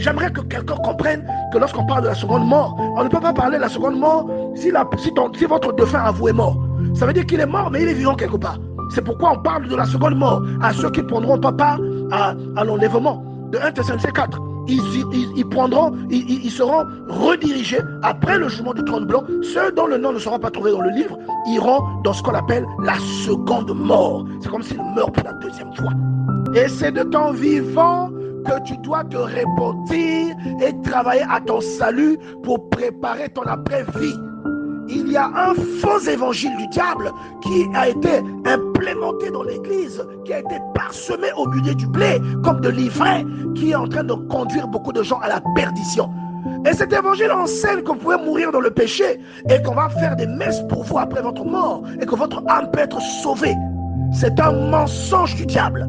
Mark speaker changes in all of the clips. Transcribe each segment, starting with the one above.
Speaker 1: J'aimerais que quelqu'un comprenne que lorsqu'on parle de la seconde mort, on ne peut pas parler de la seconde mort si votre défunt avoué est mort. Ça veut dire qu'il est mort, mais il est vivant quelque part. C'est pourquoi on parle de la seconde mort à ceux qui ne prendront pas part à l'enlèvement de 1 Thessaloniciens 4. Ils seront redirigés après le jugement du trône blanc. Ceux dont le nom ne sera pas trouvé dans le livre iront dans ce qu'on appelle la seconde mort. C'est comme s'ils meurent pour la deuxième fois. Et c'est de ton vivant que tu dois te repentir et travailler à ton salut pour préparer ton après-vie. Il y a un faux évangile du diable qui a été implémenté dans l'église, qui a été parsemé au milieu du blé comme de l'ivraie, qui est en train de conduire beaucoup de gens à la perdition. Et cet évangile enseigne que vous pouvez mourir dans le péché et qu'on va faire des messes pour vous après votre mort et que votre âme peut être sauvée. C'est un mensonge du diable.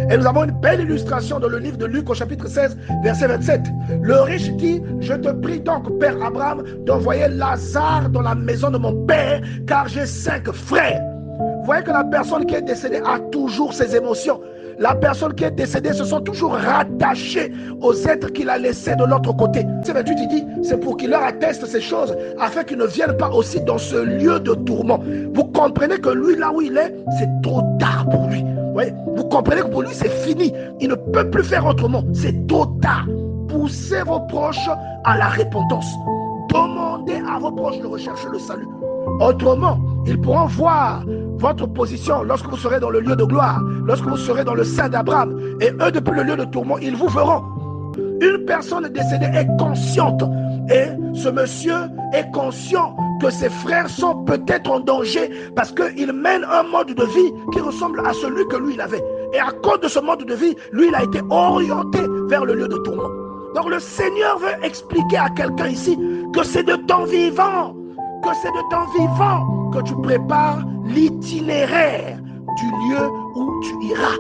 Speaker 1: Et nous avons une belle illustration dans le livre de Luc au chapitre 16, verset 27. Le riche dit: je te prie donc, Père Abraham, d'envoyer Lazare dans la maison de mon père, car j'ai 5 frères. Vous voyez que la personne qui est décédée a toujours ses émotions. La personne qui est décédée se sont toujours rattachés aux êtres qu'il a laissés de l'autre côté. Verset 28, il dit, c'est pour qu'il leur atteste ces choses, afin qu'ils ne viennent pas aussi dans ce lieu de tourment. Vous comprenez que lui, là où il est, c'est trop tard pour lui. Ouais. Vous comprenez que pour lui, c'est fini. Il ne peut plus faire autrement. C'est trop tard. Poussez vos proches à la repentance. Demandez à vos proches de rechercher le salut. Autrement, ils pourront voir votre position lorsque vous serez dans le lieu de gloire, lorsque vous serez dans le sein d'Abraham. Et eux, depuis le lieu de tourment, ils vous verront. Une personne décédée est consciente. Et ce monsieur est conscient que ses frères sont peut-être en danger parce qu'il mène un mode de vie qui ressemble à celui que lui il avait. Et à cause de ce mode de vie, lui il a été orienté vers le lieu de tourment. Donc le Seigneur veut expliquer à quelqu'un ici que c'est de ton vivant, que tu prépares l'itinéraire du lieu où tu iras.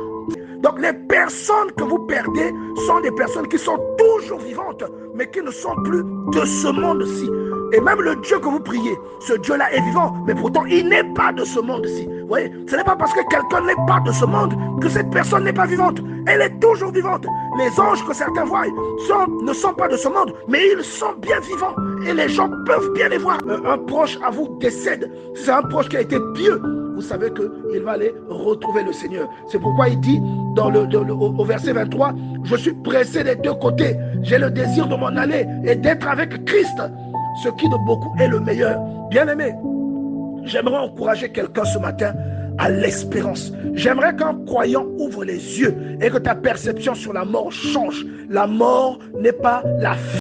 Speaker 1: Donc les personnes que vous perdez sont des personnes qui sont toujours vivantes, mais qui ne sont plus de ce monde-ci. Et même le Dieu que vous priez, ce Dieu-là est vivant, mais pourtant il n'est pas de ce monde-ci. Vous voyez, ce n'est pas parce que quelqu'un n'est pas de ce monde que cette personne n'est pas vivante. Elle est toujours vivante. Les anges que certains voient ne sont pas de ce monde, mais ils sont bien vivants. Et les gens peuvent bien les voir. Un proche à vous décède. Si c'est un proche qui a été pieux, vous savez qu'il va aller retrouver le Seigneur. C'est pourquoi il dit au verset 23, je suis pressé des deux côtés. J'ai le désir de m'en aller et d'être avec Christ, ce qui de beaucoup est le meilleur. Bien-aimé, j'aimerais encourager quelqu'un ce matin à l'espérance. J'aimerais qu'un croyant ouvre les yeux et que ta perception sur la mort change. La mort n'est pas la fin.